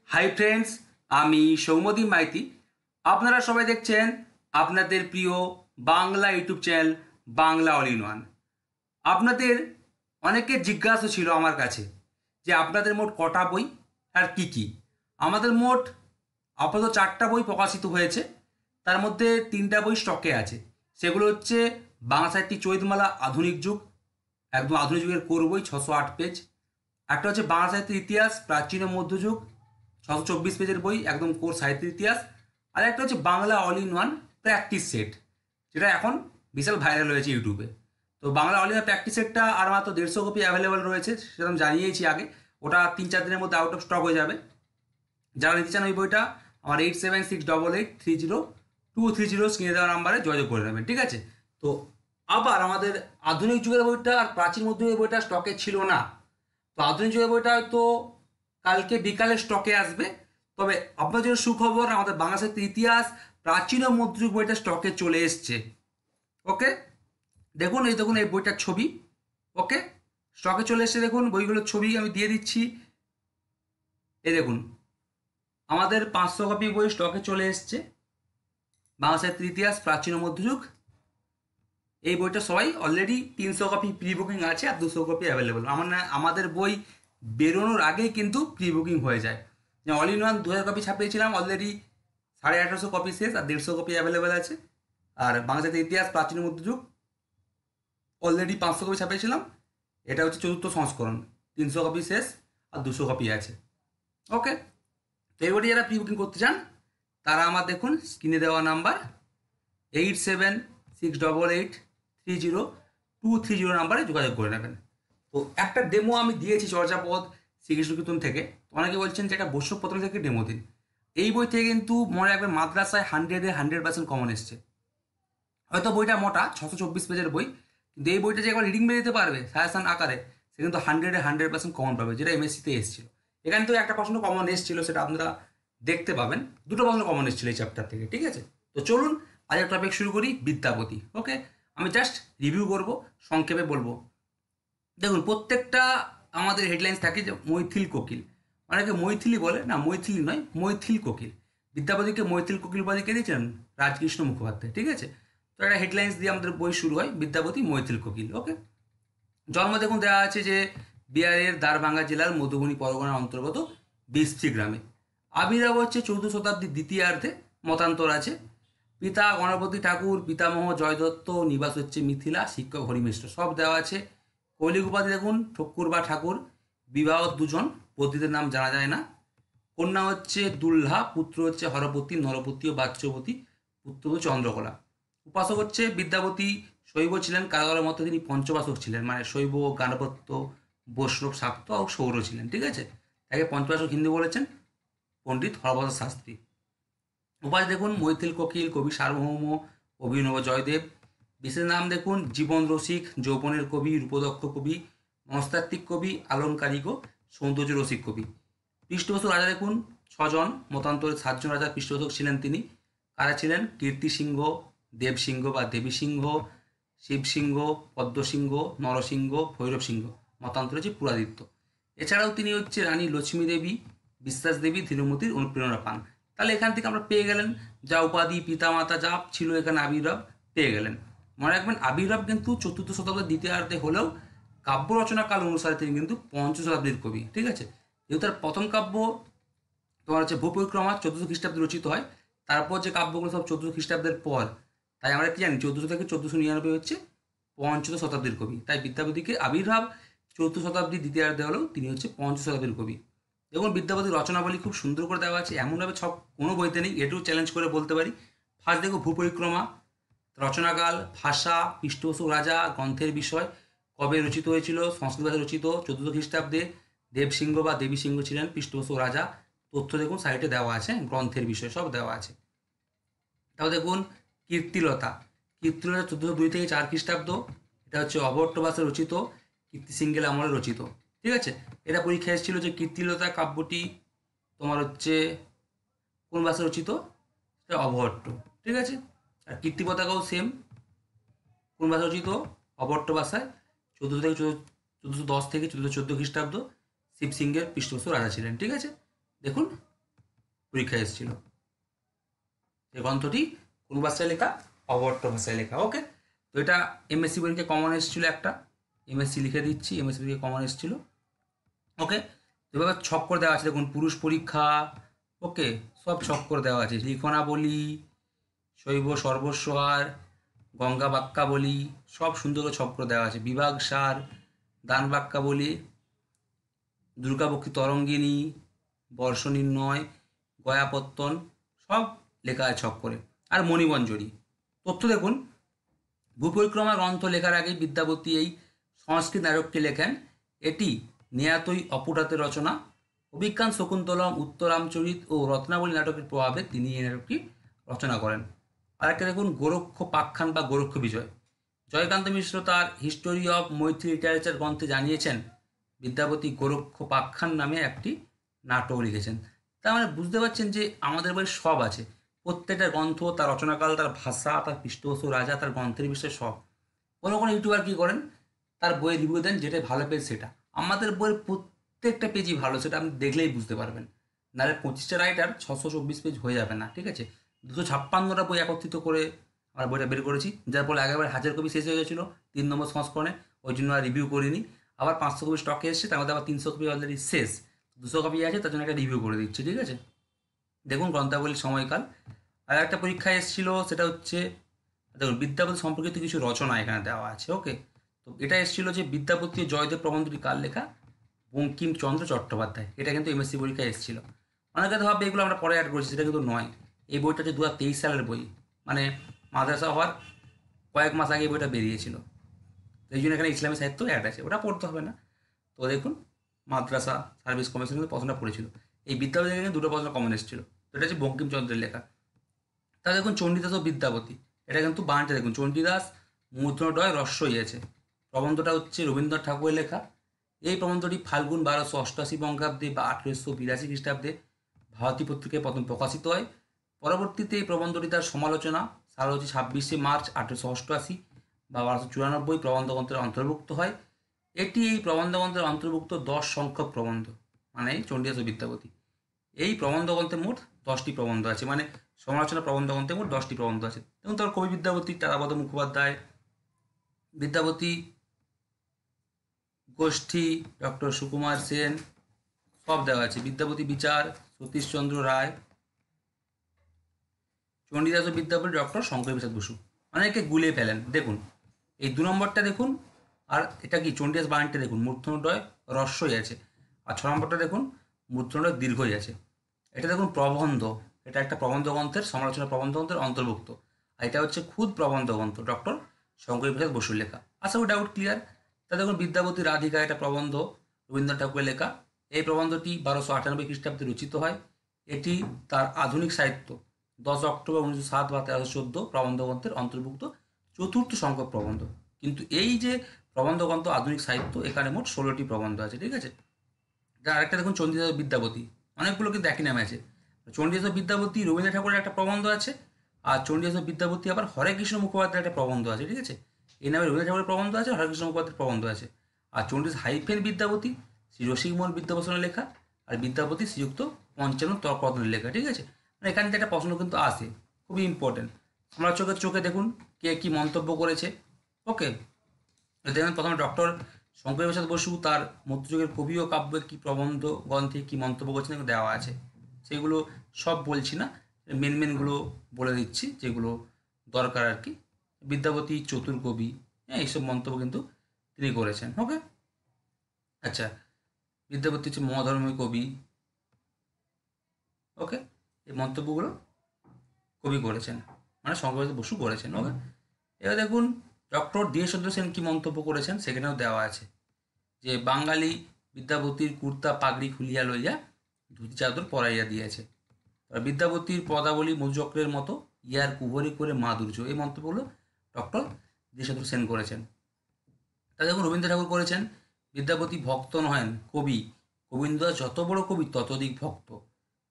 Hi friends, আমি সৌম্যদীপ মাইতি। আপনারা সবাই দেখছেন আপনাদের প্রিয় Bangla YouTube channel Bangla all in one. আপনাদের অনেকের জিজ্ঞাসা ছিল আমার কাছে যে আপনাদের মোট কটা বই আর কি কি। আমাদের মোট আপাতত 4টা বই প্রকাশিত হয়েছে, তার মধ্যে 3টা বই স্টকে আছে। সেগুলো হচ্ছে বাংলা সাহিত্যিক চৈতমালা আধুনিক যুগ, একদম আধুনিক যুগের কোর বই, 608 পেজ। একটা হচ্ছে বাংলা সাহিত্যের ইতিহাস প্রাচীন ও মধ্যযুগ, 624 পেজের বই, একদম কোর সাহিত্যের ইতিহাস। আর একটা হচ্ছে Bangla all in one practice set, যেটা এখন বিশাল ভাইরাল হয়েছে ইউটিউবে। তো Bangla all in one practice সেটটা আর মাত্র 150 কপি অ্যাভেলেবেল রয়েছে, সেটা আমি জানিয়েছি আগে। ওটা 3-4 দিনের মধ্যে আউট অফ স্টক হয়ে যাবে। যারা নিতে চান ওই বইটা আমার 8768830230 স্ক্রিনে দেওয়া নাম্বারে যোগাযোগ করে নেবেন, ঠিক আছে? তো আবার আমাদের আধুনিক যুগের বইটা আর প্রাচীন মধ্যযুগের বইটা স্টকে ছিল না। তো আধুনিক যুগের বইটা হয়তো কালকে বিকালে স্টকে আসবে। তবে আপনার জন্য সুখবর, আমাদের বাংলা সাহিত্যের ইতিহাস প্রাচীন ও মধ্যযুগ বইটা স্টকে চলে এসছে। ওকে, দেখুন এই বইটার ছবি। ওকে, স্টকে চলে এসছে, দেখুন বইগুলোর ছবি আমি দিয়ে দিচ্ছি। এই দেখুন, আমাদের 500 কপি বই স্টকে চলে এসছে, বাংলা সাহিত্যের ইতিহাস প্রাচীন ও মধ্যযুগ। এই বইটা সবাই অলরেডি 300 কপি প্রি বুকিং আছে আর 200 কপি অ্যাভেলেবল। আমাদের বই বেরোনোর আগেই কিন্তু প্রি বুকিং হয়ে যায়। অল ইন ওয়ান 2000 কপি ছাপিয়েছিলাম, অলরেডি 1850 কপি শেষ আর 150 কপি অ্যাভেলেবেল আছে। আর বাংলা সাহিত্যের ইতিহাস প্রাচীন ও মধ্যযুগ অলরেডি 500 কপি ছাপিয়েছিলাম, এটা হচ্ছে 4র্থ সংস্করণ, 300 কপি শেষ আর 200 কপি আছে। ওকে, তো এই বইটি যারা প্রি বুকিং করতে চান তারা আমার দেখুন স্ক্রিনে দেওয়া নাম্বার 8768830230 নাম্বারে যোগাযোগ করে নেবেন। তো একটা ডেমো আমি দিয়েছি চর্যাপদ শ্রীকৃষ্ণ কীর্তন থেকে। তো অনেকে বলছেন যে একটা বৈষ্ণবপত্র থেকে ডেমো দিন। এই বই থেকে কিন্তু মনে রাখবেন মাদ্রাসায় 100% কমন এসছে। হয়তো বইটা মোটা 624 পেজের বই, কিন্তু এই বইটা যে একবার রিডিং বেরোতে পারবে সাজেশন আকারে, সে কিন্তু 100% কমন পাবে, যেটা এমএসসিতে এসেছিল। এখানে তো একটা প্রশ্ন কমন এসেছিল, সেটা আপনারা দেখতে পাবেন। দুটো প্রশ্ন কমন এসেছিল এই চ্যাপ্টার থেকে, ঠিক আছে? তো চলুন আজকের টপিক শুরু করি, বিদ্যাপতি। ওকে, আমি জাস্ট রিভিউ করব, সংক্ষেপে বলবো। দেখুন, প্রত্যেকটা আমাদের হেডলাইন্স থাকে যে মৈথিল কোকিল। অনেকে মৈথিলি বলে, না মৈথিলি নয়, মৈথিল কোকিল। বিদ্যাপতিকে মৈথিল কোকিল উপাধি কে দিয়েছেন? রাজকৃষ্ণ মুখোপাধ্যায়, ঠিক আছে? তো একটা হেডলাইন্স দিয়ে আমাদের বই শুরু হয়, বিদ্যাপতি মৈথিল কোকিল। ওকে, জন্ম দেখুন দেওয়া আছে যে বিহারের দ্বারভাঙ্গা জেলার মধুবনী পরগনার অন্তর্গত বিস্তি গ্রামে। আবির্ভাব হচ্ছে 14th শতাব্দীর দ্বিতীয়ার্ধে, মতান্তর আছে। পিতা গণপতি ঠাকুর, পিতামহ জয়দত্ত, নিবাস হচ্ছে মিথিলা, শিক্ষক হরিমিশ্র, সব দেওয়া আছে। কৌলিক উপাধি দেখুন ঠক্কুর বা ঠাকুর, বিবাহ 2জন, পতিদের নাম জানা যায় না। কন্যা হচ্ছে দুল্হা, পুত্র হচ্ছে হরপতি, নরপতি ও বাচ্যবতী, পুত্র হচ্ছে চন্দ্রকলা। উপাসক হচ্ছে বিদ্যাপতি শৈব ছিলেন, কারাগারের মধ্যে তিনি পঞ্চবাসক ছিলেন, মানে শৈব, গাণপত্য, বৈষ্ণব, শাক্ত ও সৌর ছিলেন, ঠিক আছে? তাকে পঞ্চবাসক হিন্দু বলেছেন পণ্ডিত হরপ্রসাদ শাস্ত্রী। উপাধি দেখুন মৈথিল কোকিল, কবি সার্বভৌম, অভিনব জয়দেব। বিশেষ নাম দেখুন জীবন রসিক, যৌবনের কবি, রূপদক্ষ কবি, মনস্তাত্ত্বিক কবি, আলংকারিক ও সৌন্দর্য রসিক কবি। পৃষ্ঠপোষক রাজা দেখুন 6জন, মতান্তরে 7জন রাজার পৃষ্ঠপোষক ছিলেন তিনি। কারা ছিলেন? কীর্তি সিংহ, দেব সিংহ বা দেবী সিংহ, শিব সিংহ, পদ্ম সিংহ, নরসিংহ, ভৈরব সিংহ। মতান্তরে হচ্ছে পুরাদিত্য। এছাড়াও তিনি হচ্ছে রানী লক্ষ্মী দেবী, বিশ্বাস দেবী, ধীরমতির অনুপ্রেরণা পান। তাহলে এখান থেকে আমরা পেয়ে গেলেন যা উপাধি, পিতামাতা যা ছিল, এখানে আবির্ভাব পেয়ে গেলেন। মনে রাখবেন আবির্ভাব কিন্তু 4th শতাব্দীর দ্বিতীয়ার্ধে হলেও কাব্য রচনা কাল অনুসারে তিনি কিন্তু 5ম শতাব্দীর কবি, ঠিক আছে? যেহেতু তার প্রথম কাব্য তোমার হচ্ছে ভূপরিক্রমা 1400 খ্রিস্টাব্দে রচিত হয়, তারপর যে কাব্যগুলো সব 1400 খ্রিস্টাব্দের পর। তাই আমরা কি জানি 1400 থেকে 1499 হচ্ছে 5ম শতাব্দীর কবি। তাই বিদ্যাপতিকে আবির্ভাব 4th শতাব্দীর দ্বিতীয়ার্ধে হলেও তিনি হচ্ছে 5ম শতাব্দীর কবি। দেখুন বিদ্যাপতির রচনাবলী খুব সুন্দর করে দেওয়া আছে, এমনভাবে সব কোনো বইতে নেই, এটুকু চ্যালেঞ্জ করে বলতে পারি। ফার্স্ট দেখো ভূপরিক্রমা, রচনাকাল, ভাষা, পৃষ্ঠপোষক রাজা, গ্রন্থের বিষয়, কবে রচিত হয়েছিল, সংস্কৃত ভাষায় রচিত 1400 খ্রিস্টাব্দে, দেবসিংহ বা দেবী সিংহ ছিলেন পৃষ্ঠপোষক রাজা। তথ্য দেখুন সাইটে দেওয়া আছে, গ্রন্থের বিষয় সব দেওয়া আছে। তাও দেখুন কীর্তিলতা, কীর্তিলতা 1402 থেকে 4 খ্রিস্টাব্দ, এটা হচ্ছে অভট্টবাসে রচিত, কীর্তি সিংহের আমলে রচিত, ঠিক আছে? এটা পরীক্ষা এসেছিল যে কীর্তিলতা কাব্যটি তোমার হচ্ছে কোন ভাষায় রচিত? এটা অভট্ট, ঠিক আছে? আর কীর্তি পতাকাও সেম, কোন ভাষায় রচিত? অভট্ট ভাষায়। 1410 থেকে 1414 খ্রিস্টাব্দ, শিব সিংহের পৃষ্ঠপোষক রাজা ছিলেন, ঠিক আছে? দেখুন পরীক্ষায় এসেছিল। এই গ্রন্থটি কোন ভাষায় লেখা? অবট্ট ভাষায় লেখা। ওকে, তো এটা এমএসসি পরীক্ষায় কমন এসেছিল একটা, এমএসসি লিখে দিচ্ছি, এমএসসি পরীক্ষায় কমন এসেছিল। ওকে, তো এভাবে ছক করে দেওয়া আছে দেখুন, পুরুষ পরীক্ষা, ওকে, সব ছক করে দেওয়া আছে। লিখনাবলী, শৈব সর্বস্বহার, গঙ্গা বাক্যাবলী, সব সুন্দর করে ছক করে দেওয়া আছে। বিভাগ সার, দান বাক্যাবলী, দুর্গাপক্ষী তরঙ্গিনী, বর্ষ নির্ণয়, গয়াপত্তন, সব লেখা আছে ছক করে। আর মণিমঞ্জরি তথ্য দেখুন, ভূপরিক্রমা গ্রন্থ লেখার আগেই বিদ্যাপতি এই সংস্কৃত নাটকটি লেখেন। এটি নেয়াতই অপুটাতের রচনা। অভিজ্ঞান শকুন্তলম, উত্তরামচরিত ও রত্নাবলী নাটকের প্রভাবে তিনি এই নাটকটি রচনা করেন। আরেকটা দেখুন, গোরক্ষ পাখ্যান বা গোরক্ষ বিজয়। জয়কান্ত মিশ্র তার হিস্টোরি অফ মৈত্রী লিটারেচার গ্রন্থে জানিয়েছেন বিদ্যাপতি গোরক্ষ পাখ্যান নামে একটি নাটক লিখেছেন। তার মানে বুঝতে পারছেন যে আমাদের বই সব আছে, প্রত্যেকটা গ্রন্থ, তার রচনাকাল, তার ভাষা, তার পৃষ্ঠপোষক রাজা, তার গ্রন্থের বিষয়ে সব। কোনো কোনো ইউটিউবার কী করেন, তার বইয়ের রিভিউ দেন যেটা ভালো পেজ সেটা। আমাদের বইয়ের প্রত্যেকটা পেজই ভালো, সেটা আপনি দেখলেই বুঝতে পারবেন। নাহলে 25টা রাইটার 624 পেজ হয়ে যাবে না, ঠিক আছে? 256টা বই একত্রিত করে আমরা বইটা বের করেছি, যার ফলে একেবারে 1000 কপি শেষ হয়ে গেছিলো 3 নম্বর সংস্করণে, ওই জন্য আর রিভিউ করিনি। আবার 500 কপি স্টকে এসেছে, তার মধ্যে আবার 300 কপি অলরেডি শেষ, 200 কপি আছে, তার জন্য একটা রিভিউ করে দিচ্ছি, ঠিক আছে? দেখুন গ্রন্থাবলীর সময়কাল। আর একটা পরীক্ষা এসেছিলো, সেটা হচ্ছে দেখুন বিদ্যাপতি সম্পর্কিত কিছু রচনা এখানে দেওয়া আছে। ওকে, তো এটা এসেছিলো যে বিদ্যাপতি ও জয়দেব প্রবন্ধটি কার লেখা? বঙ্কিমচন্দ্র চট্টোপাধ্যায়। এটা কিন্তু এমএসসি পরীক্ষায় এসেছিলো। অনেকে তো ভাববে এগুলো আমরা পরে অ্যাড করেছি, সেটা কিন্তু নয়। এই বইটা হচ্ছে 2023 সালের বই, মানে মাদ্রাসা হওয়ার কয়েক মাস আগে এই বইটা বেরিয়েছিল। তো এই জন্য এখানে ইসলামী সাহিত্য অ্যাড আছে, ওটা পড়তে হবে না। তো দেখুন, মাদ্রাসা সার্ভিস কমিশন কিন্তু প্রশ্নটা পড়েছিল, এই বিদ্যাপতি থেকে দুটো প্রশ্ন কমন এসেছিল। তো এটা হচ্ছে বঙ্কিমচন্দ্রের লেখা। তা দেখুন চণ্ডীদাস ও বিদ্যাপতি, এটা কিন্তু বানানটা দেখুন, চণ্ডীদাস মূর্ধন্যডয় রস্যই আছে। প্রবন্ধটা হচ্ছে রবীন্দ্রনাথ ঠাকুরের লেখা। এই প্রবন্ধটি ফাল্গুন 1288 বঙ্গাব্দে বা 1882 খ্রিস্টাব্দে ভারতী পত্রিকায় প্রথম প্রকাশিত হয়। পরবর্তীতে এই প্রবন্ধটি তার সমালোচনা সাল হচ্ছে 26শে মার্চ 1888 বা 1294 প্রবন্ধ গ্রন্থের অন্তর্ভুক্ত হয়। এটি এই প্রবন্ধ গ্রন্থের অন্তর্ভুক্ত 10 সংখ্যক প্রবন্ধ, মানে চণ্ডীদাস ও বিদ্যাপতি। এই প্রবন্ধ গ্রন্থে মোট 10টি প্রবন্ধ আছে, মানে সমালোচনা প্রবন্ধ গ্রন্থে মোট 10টি প্রবন্ধ আছে। এবং তার কবি বিদ্যাপতি, তারাপদ মুখোপাধ্যায়, বিদ্যাপতি গোষ্ঠী, ডক্টর সুকুমার সেন, সব দেওয়া আছে। বিদ্যাপতি বিচার, সতীশচন্দ্র রায়, চণ্ডীদাস ও বিদ্যাপতি ডক্টর শঙ্কর প্রসাদ বসু। অনেকে গুলিয়ে ফেলেন, দেখুন এই 2 নম্বরটা দেখুন, আর এটা কি চণ্ডীদাস বানানটা দেখুন, মূর্ধন্যডয় রস্যই আছে। আর 6 নম্বরটা দেখুন, মূর্ধন্যডয় দীর্ঘই আছে। এটা দেখুন প্রবন্ধ, এটা একটা প্রবন্ধ গ্রন্থের, সমালোচনা প্রবন্ধ গ্রন্থের অন্তর্ভুক্ত। আর এটা হচ্ছে খুদ প্রবন্ধ গ্রন্থ, ডক্টর শঙ্কর প্রসাদ বসুর লেখা। আশা করি ডাউট ক্লিয়ার। তা দেখুন বিদ্যাপতি রাধিকা, এটা প্রবন্ধ, রবীন্দ্রনাথ ঠাকুরের লেখা। এই প্রবন্ধটি 1298 খ্রিস্টাব্দে রচিত হয়। এটি তার আধুনিক সাহিত্য 10 অক্টোবর 1907 বা 1314 প্রবন্ধ গ্রন্থের অন্তর্ভুক্ত চতুর্থ সংখ্যক প্রবন্ধ। কিন্তু এই যে প্রবন্ধ গ্রন্থ আধুনিক সাহিত্য, এখানে মোট 16টি প্রবন্ধ আছে, ঠিক আছে? আরেকটা দেখুন চণ্ডীদাস বিদ্যাপতি, অনেকগুলো কিন্তু একই নামে আছে। চণ্ডীদাস বিদ্যাপতি রবীন্দ্রনাথ ঠাকুরের একটা প্রবন্ধ আছে, আর চণ্ডীদাস বিদ্যাপতি আবার হরে কৃষ্ণ মুখোপাধ্যায়ের একটা প্রবন্ধ আছে, ঠিক আছে? এই নামে রবীন্দ্রনাথ ঠাকুরের প্রবন্ধ আছে, হরে কৃষ্ণ মুখোপাধ্যায়ের প্রবন্ধ আছে। আর চণ্ডীদাস হাইফেন বিদ্যাপতি শ্রী রসিকমোহন বিদ্যাভূষণের লেখা, আর বিদ্যাপতি শ্রীযুক্ত পঞ্চানন তর্করত্নের লেখা, ঠিক আছে? মানে এখান থেকে একটা প্রশ্ন কিন্তু আসে, খুবই ইম্পর্টেন্ট। আমরা চোখে দেখুন কে কী মন্তব্য করেছে। ওকে, দেখবেন প্রথমে ডক্টর শঙ্কর প্রসাদ বসু তার মধ্যযুগের কবি ও কাব্যের কী প্রবন্ধ গ্রন্থে কী মন্তব্য করছেন এগুলো দেওয়া আছে। সেগুলো সব বলছি না, মেনগুলো বলে দিচ্ছি যেগুলো দরকার আর কি। বিদ্যাপতি চতুর কবি, হ্যাঁ, এইসব মন্তব্য কিন্তু তিনি করেছেন। ওকে, আচ্ছা, বিদ্যাপতি হচ্ছে মহাধর্মী কবি। ওকে, এই মন্তব্যগুলো কবি করেছেন, মানে শঙ্কর প্রসাদ বসু করেছেন। ওকে, এবার দেখুন ডক্টর দীনশচন্দ্র সেন কী মন্তব্য করেছেন, সেখানেও দেওয়া আছে যে বাঙালি বিদ্যাপতির কুর্তা পাগড়ি খুলিয়া লইয়া ধুতি চাদর পরাইয়া দিয়েছে। বিদ্যাপতির পদাবলী মধুচক্রের মতো ইয়ার কুহরি করে মাধুর্য, এই মন্তব্যগুলো ডক্টর দীনশচন্দ্র সেন করেছেন। তা দেখুন রবীন্দ্র ঠাকুর করেছেন বিদ্যাপতি ভক্ত নহেন কবি, গোবিন্দদাস যত বড় কবি ততোধিক ভক্ত।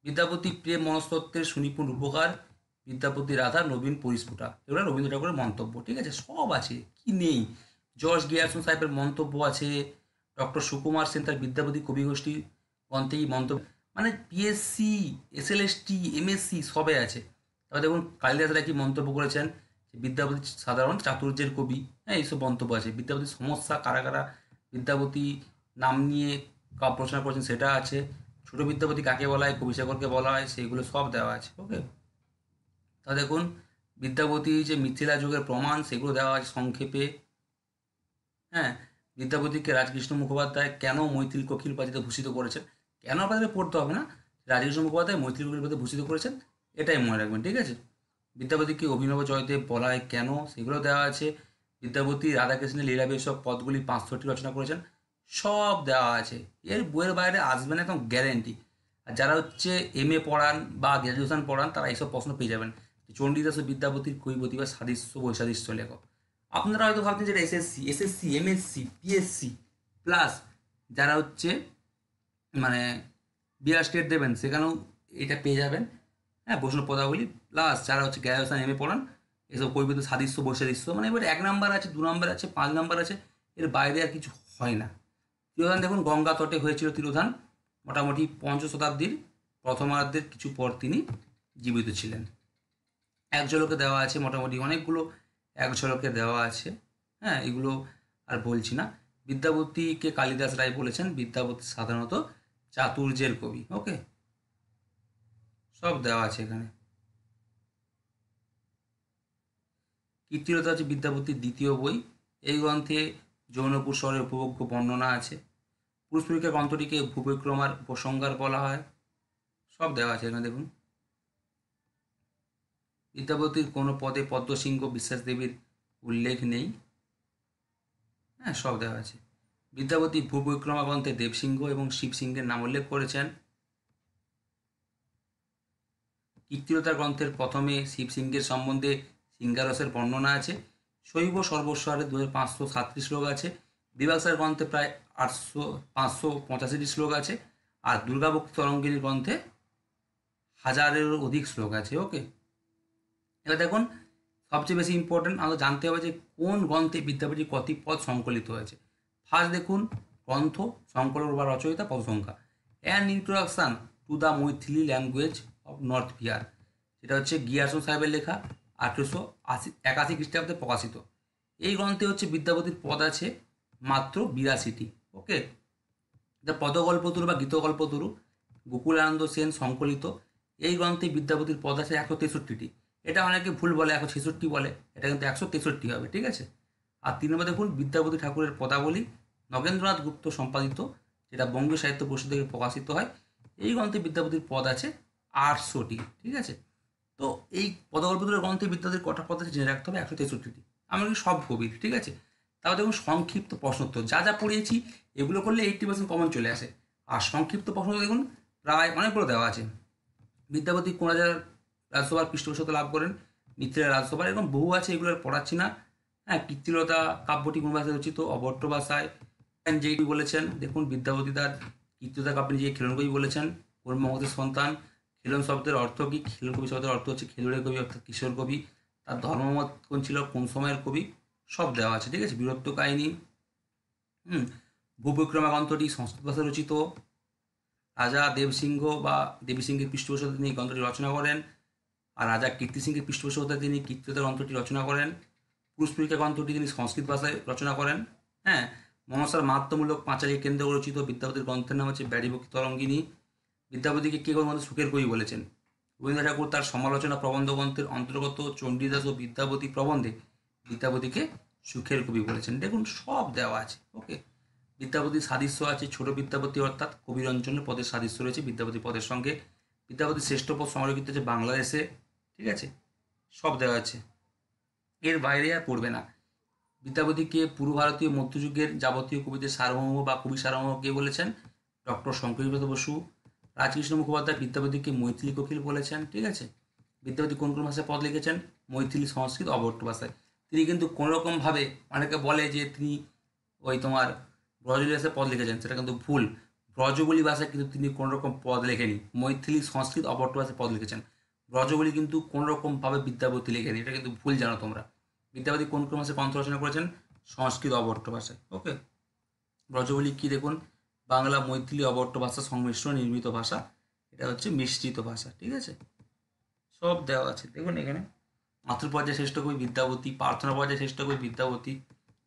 বিদ্যাপতি প্রেম মনস্তত্ত্বের সুনিপুণ উপকার, বিদ্যাপতি রাধা নবীন পরিস্ফুটা, এগুলো রবীন্দ্র ঠাকুরের মন্তব্য, ঠিক আছে? সব আছে, কি নেই? জর্জ গিয়ারসন সাহেবের মন্তব্য আছে, ডক্টর সুকুমার সেন তার বিদ্যাপতি কবিগোষ্ঠী গ্রন্থে এই মন্তব্য, মানে পিএসসি, এসএলএসটি, এমএসসি সবে আছে। তারপর দেখুন কালিদাস রায় কি মন্তব্য করেছেন, যে বিদ্যাপতি সাধারণ চাতুর্যের কবি, হ্যাঁ এইসব মন্তব্য আছে। বিদ্যাপতির সমস্যা কারা কারা বিদ্যাপতি নাম নিয়ে কাব্য রচনা করেছেন সেটা আছে। ছোট বিদ্যাপতি কাকে বলা হয়, কবিসাগরকে বলা হয়, সেইগুলো সব দেওয়া আছে। ওকে, তা দেখুন বিদ্যাপতি যে মিথিলা যুগের প্রমাণ সেগুলো দেওয়া আছে সংক্ষেপে। হ্যাঁ, বিদ্যাপতিকে রাজকৃষ্ণ মুখোপাধ্যায় কেন মৈথিল কোকিল উপাধিতে ভূষিত করেছেন, কেন আপনাদের পড়তে হবে না, রাজকৃষ্ণ মুখোপাধ্যায় মৈথিল কোকিল উপাধিতে ভূষিত করেছেন, এটাই মনে রাখবেন। ঠিক আছে, বিদ্যাপতিকে অভিনব জয়দেব বলা হয় কেন, সেগুলো দেওয়া আছে। বিদ্যাপতি রাধাকৃষ্ণের লীলাবে সব পদগুলি 500টি রচনা করেছেন, সব দেওয়া আছে। এর বইয়ের বাইরে আসবে না একদম গ্যারেন্টি। আর যারা হচ্ছে এমএ পড়ান বা গ্র্যাজুয়েশন পড়ান তারা এইসব প্রশ্ন পেয়ে যাবেন। চণ্ডীদাস ও বিদ্যাপতির কৈবতী বা সাদৃশ্য বৈসাদৃশ্য লেখক। আপনারা হয়তো ভাবছেন যেটা এসএসসি, এমএসসি, পিএসসি প্লাস যারা হচ্ছে মানে বিহার স্টেট দেবেন সেখানেও এটা পেয়ে যাবেন। হ্যাঁ, বৈষ্ণব পদাবলী প্লাস যারা হচ্ছে গ্র্যাজুয়েশন এমএ পড়ান এসব কৈবত্য সাদৃশ্য বৈসাদৃশ্য, মানে এবার 1 নাম্বার আছে, 2 নাম্বার আছে, 5 নাম্বার আছে, এর বাইরে আর কিছু হয় না। তিরোধান দেখুন গঙ্গা তটে হয়েছিল তিরোধান, মোটামুটি 5ম শতাব্দীর প্রথমার্ধের কিছু পর তিনি জীবিত ছিলেন। এক ঝলকে দেওয়া আছে, মোটামুটি অনেকগুলো এক ঝলকে দেওয়া আছে। হ্যাঁ, এগুলো আর বলছি না। বিদ্যাপতিকে কালিদাস রায় বলেছেন বিদ্যাপতি সাধারণত চাতুর্যের কবি। ওকে, সব দেওয়া আছে এখানে। কীর্তিলতা হচ্ছে বিদ্যাপতির দ্বিতীয় বই। এই গ্রন্থে যৌনপুর শহরের উপভোগ্য বর্ণনা আছে। পুরুষ পরীক্ষা গ্রন্থটিকে ভূপরিক্রমার উপসংহার বলা হয়, সব দেওয়া আছে এখানে দেখুন। বিদ্যাপতির কোনো পদে পদ্মসিংহ বিশ্বাস দেবীর উল্লেখ নেই। হ্যাঁ, সব দেওয়া আছে। বিদ্যাপতি ভূপরিক্রমা গ্রন্থে দেবসিংহ এবং শিবসিংহের নাম উল্লেখ করেছেন। কীর্তিলতা গ্রন্থের প্রথমে শিবসিংহের সম্বন্ধে সিংহারসের বর্ণনা আছে। শৈব সর্বস্বরে 2537 শ্লোক আছে। বিভাগসার গ্রন্থে প্রায় 585টি শ্লোক আছে। আর দুর্গাভক্তি তরঙ্গিনী গ্রন্থে 1000-এরও অধিক শ্লোক আছে। ওকে, এবার দেখুন সবচেয়ে বেশি ইম্পর্টেন্ট আমাদের জানতে হবে যে কোন গ্রন্থে বিদ্যাপতির কতি পদ সংকলিত হয়েছে। ফার্স্ট দেখুন গ্রন্থ, সংকলক বা রচয়িতা, পদ সংখ্যা। An introduction to the Maithili language of north Bihar, যেটা হচ্ছে গিয়াসন সাহেবের লেখা, 1881 খ্রিস্টাব্দে প্রকাশিত। এই গ্রন্থে হচ্ছে বিদ্যাপতির পদ আছে মাত্র 82টি। ওকে, দ্য পদগল্পতরু বা গীতগল্পতরু গোকুলানন্দ সেন সংকলিত। এই গ্রন্থে বিদ্যাপতির পদ আছে 163টি। এটা অনেকে ভুল বলে 166 বলে, এটা কিন্তু 163 হবে। ঠিক আছে, আর 3 নম্বর দেখুন বিদ্যাপতি ঠাকুরের পদাবলী, নগেন্দ্রনাথ গুপ্ত সম্পাদিত, যেটা বঙ্গীয় সাহিত্য পরিষদ থেকে প্রকাশিত হয়। এই গ্রন্থে বিদ্যাপতির পদ আছে 800টি। ঠিক আছে, তো এই পদগল্পতরু গ্রন্থে বিদ্যাপতির কটা পদ আছে জেনে রাখতে হবে, 163টি। আমরা কি সব কবির। ঠিক আছে, তাও দেখুন সংক্ষিপ্ত প্রশ্নোত্তর যা যা পড়িয়েছি এগুলো করলে 80% কমন চলে আসে। আর সংক্ষিপ্ত প্রশ্ন দেখুন প্রায় অনেকগুলো দেওয়া আছে। বিদ্যাপতি কোন রাজার রাজসভার পৃষ্ঠপোষকতা লাভ করেন, মিথিলা রাজসভার, এরকম বহু আছে, এগুলো আর পড়াচ্ছি না। হ্যাঁ, কীর্তিলতা কাব্যটি কোন ভাষায় রচিত, অভট্ট ভাষায়। যেটি বলেছেন দেখুন বিদ্যাপতি তার কীর্তিলতা কাব্যে যে খেলন কবি বলেছেন, কোন মহতের সন্তান। খেলন শব্দের অর্থ কী, খেলন কবি শব্দের অর্থ হচ্ছে খেলুড়ে কবি অর্থাৎ কিশোর কবি। তার ধর্মমত কোন ছিল, কোন সময়ের কবি, সব দেওয়া আছে। ঠিক আছে, বীরত্ব কাহিনী। ভূপরিক্রমা গ্রন্থটি সংস্কৃত ভাষায় রচিত। রাজা দেবসিংহ বা দেবী সিংহের পৃষ্ঠপোষকতায় তিনি গ্রন্থটি রচনা করেন। আর রাজা কীর্তি সিংহের পৃষ্ঠপোষকতায় তিনি কীর্তিলতা গ্রন্থটি রচনা করেন। পুরুষ পরীক্ষা গ্রন্থটি তিনি সংস্কৃত ভাষায় রচনা করেন। হ্যাঁ, মনসার মাহাত্ম্যমূলক পাঁচালী কেন্দ্র রচিত বিদ্যাপতির গ্রন্থের নাম হচ্ছে ব্যাধিভক্তি তরঙ্গিনী। বিদ্যাপতিকে কে কোন সুখের কবি বলেছেন? রবীন্দ্রনাথ ঠাকুর তার সমালোচনা প্রবন্ধ গ্রন্থের অন্তর্গত চণ্ডীদাস ও বিদ্যাপতি প্রবন্ধে বিদ্যাপতিকে সুখের কবি বলেছেন। দেখুন সব দেওয়া আছে। ওকে, বিদ্যাপতির সাদৃশ্য আছে, ছোট বিদ্যাপতি অর্থাৎ কবিরঞ্জনের পদের সাদৃশ্য রয়েছে বিদ্যাপতি পদের সঙ্গে। বিদ্যাপতির শ্রেষ্ঠ পদ সংরক্ষিত হচ্ছে বাংলাদেশে। ঠিক আছে, সব দেওয়া আছে, এর বাইরে আর পড়বে না। বিদ্যাপতিকে পূর্ব ভারতীয় মধ্যযুগের যাবতীয় কবিদের সার্বভৌম বা কবি সার্বভৌম কে বলেছেন? ডক্টর শঙ্করপ্রসাদ বসু। রাজকৃষ্ণ মুখোপাধ্যায় বিদ্যাপতিকে মৈথিলি কোকিল বলেছেন। ঠিক আছে, বিদ্যাপতি কোন কোন ভাষায় পদ লিখেছেন? মৈথিলি, সংস্কৃত, অবট্ট ভাষায়। তিনি কিন্তু কোনোরকমভাবে অনেকে বলে যে তিনি ওই তোমার ব্রজবুলি ভাষায় পদ লিখেছেন, সেটা কিন্তু ভুল। ব্রজবুলি ভাষায় কিন্তু তিনি কোনোরকম পদ লেখেনি। মৈথিলি, সংস্কৃত, অবট্ট ভাষায় পদ লিখেছেন। ব্রজবুলি কিন্তু কোনোরকমভাবে বিদ্যাপতি লেখেনি, এটা কিন্তু ভুল জানো তোমরা। বিদ্যাপতি কোন কোন ভাষায় গ্রন্থ রচনা করেছেন? সংস্কৃত, অবট্ট ভাষায়। ওকে, ব্রজবুলি কি দেখুন বাংলা, মৈথিলি, অবট্ট ভাষা সংমিশ্রণ নির্মিত ভাষা। এটা হচ্ছে মিশ্রিত ভাষা, ঠিক আছে? সব দেওয়া আছে দেখুন এখানে। মাতৃপর্যায়ে শ্রেষ্ঠ কবি বিদ্যাপতি, প্রার্থনা পর্যায়ে শ্রেষ্ঠ কবি বিদ্যাপতি,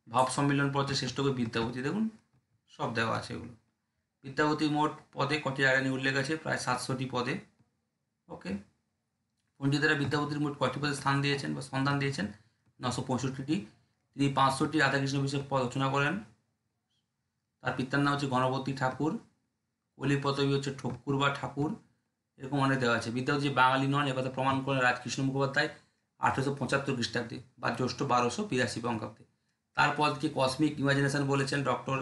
ভাব সম্মিলন পর্যায়ে শ্রেষ্ঠ কবি বিদ্যাপতি, দেখুন সব দেওয়া আছে এগুলো। বিদ্যাপতির মোট পদে কটি রায়রানী উল্লেখ আছে? প্রায় 700টি পদে। ওকে। পণ্ডিতেরা বিদ্যাপতির মোট কটি পদে স্থান দিয়েছেন বা সন্ধান দিয়েছেন? 965টি। তিনি 500টি রাধাকৃষ্ণ বিষয়ক পদ রচনা করেন। তার পিতার নাম হচ্ছে গণপতি ঠাকুর, কলি পদবী হচ্ছে ঠক্কুর বা ঠাকুর, এরকম অনেক দেওয়া আছে। বিদ্যাপতি যে বাঙালি নন একথা প্রমাণ করেন রাজকৃষ্ণ মুখোপাধ্যায় 1875 খ্রিস্টাব্দে বা জ্যৈষ্ঠ 1282 বঙ্গাব্দে। তার পদকে কসমিক ইমাজিনেশন বলেছেন ডক্টর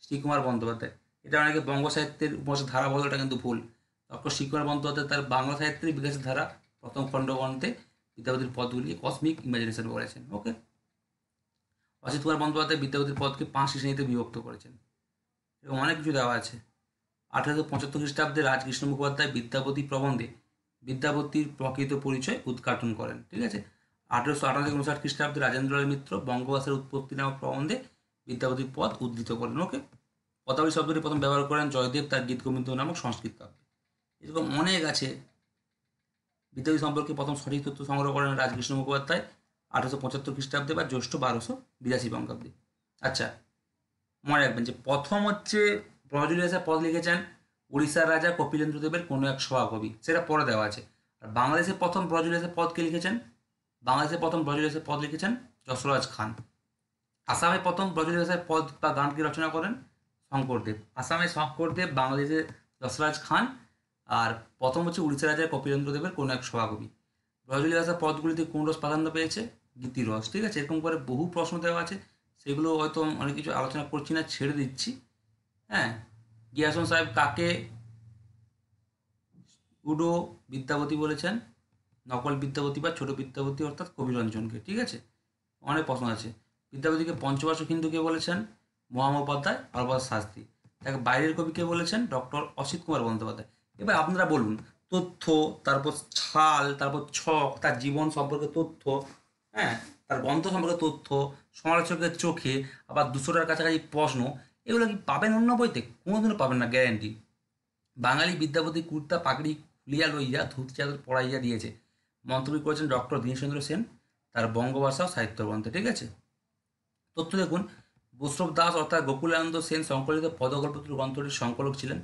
শ্রীকুমার বন্দ্যোপাধ্যায়। এটা অনেকে বঙ্গ সাহিত্যের উপন্যাসের ধারা বলে, এটা কিন্তু ভুল। ডক্টর শ্রীকুমার বন্দ্যোপাধ্যায় তার বাংলা সাহিত্যের বিকাশের ধারা প্রথম খণ্ডগ্রন্থে বিদ্যাপতির পদগুলিকে কসমিক ইমাজিনেশন বলেছেন। ওকে। অসিত কুমার বন্দ্যোপাধ্যায় বিদ্যাপতির পদকে 5টি শ্রেণীতে বিভক্ত করেছেন। এরকম অনেক কিছু দেওয়া আছে। 1875 খ্রিস্টাব্দে রাজকৃষ্ণ মুখোপাধ্যায় বিদ্যাপতি প্রবন্ধে বিদ্যাপতির প্রকৃত পরিচয় উদ্ঘাটন করেন, ঠিক আছে? 1858 খ্রিস্টাব্দে রাজেন্দ্রলাল মিত্র বঙ্গভাষার উৎপত্তি নামক প্রবন্ধে বিদ্যাপতির পদ উদ্ধৃত করেন। ওকে। পদাবলী শব্দটি প্রথম ব্যবহার করেন জয়দেব তার গীত গোবিন্দ নামক সংস্কৃত কাব্যে। এরকম অনেক আছে। বিদ্যাপতি সম্পর্কে প্রথম সঠিক তথ্য সংগ্রহ করেন রাজকৃষ্ণ মুখোপাধ্যায় 1875 খ্রিস্টাব্দে বা জ্যৈষ্ঠ 1282 বঙ্গাব্দে। আচ্ছা, মনে রাখবেন যে প্রথম হচ্ছে ব্রজলী ভাষায় পদ লিখেছেন উড়িষ্যার রাজা কপিলেন্দ্র দেবের কোনো এক সভাকবি, সেটা পরে দেওয়া আছে। আর বাংলাদেশের প্রথম ব্রজলী ভাষায় পদকে লিখেছেন, বাংলাদেশের প্রথম ব্রজলী ভাষায় পদ লিখেছেন যশোরাজ খান। আসামে প্রথম ব্রজলী ভাষায় পদ বা গানকে রচনা করেন শঙ্করদেব। আসামে শঙ্করদেব, বাংলাদেশে যশরাজ খান, আর প্রথম হচ্ছে উড়িষ্যা রাজার কপিলেন্দ্র দেবের কোনো এক সভাকবি। ব্রজলী ভাষার পদগুলিতে কোন রস প্রাধান্য পেয়েছে? গীতিরস, ঠিক আছে? এরকম করে বহু প্রশ্ন দেওয়া আছে, সেগুলো হয়তো অনেক কিছু আলোচনা করছি না, ছেড়ে দিচ্ছি। হ্যাঁ, গিয়াসন সাহেব কাকে উডো বিদ্যাপতি বলেছেন? নকল বিদ্যাপতি বা ছোট বিদ্যাপতি অর্থাৎ কবিরঞ্জনকে, ঠিক আছে? অনেক প্রশ্ন আছে। বিদ্যাপতিকে পঞ্চবর্ষ কিন্তু কে বলেছেন? মহামহোপাধ্যায়, হরপ্রসাদ শাস্ত্রী। তাকে বাইরের কবি কে বলেছেন? ডক্টর অসিত কুমার বন্দ্যোপাধ্যায়। এবার আপনারা বলুন, তথ্য, তারপর ছাল, তারপর ছক, তার জীবন সম্পর্কে তথ্য, হ্যাঁ, তার গ্রন্থ সম্পর্কে তথ্য, সমালোচকের চোখে, আবার 200টার কাছাকাছি প্রশ্ন, এগুলো কি পাবেন অন্য বইতে? কোনোদিনও পাবেন না, গ্যারান্টি। বাঙালি বিদ্যাপতি কুর্তা পাগড়ি খুলিয়া লইয়া ধুতি চাদর পড়াইয়া দিয়েছে মন্তব্য করেছেন ডক্টর দীনচন্দ্র সেন তার বঙ্গভাষা ও সাহিত্য গ্রন্থে, ঠিক আছে? তথ্য দেখুন, বৈষ্ণব দাস অর্থাৎ গোকুলানন্দ সেন সংকলিত পদকল্পতরু গ্রন্থটির সংকলক ছিলেন।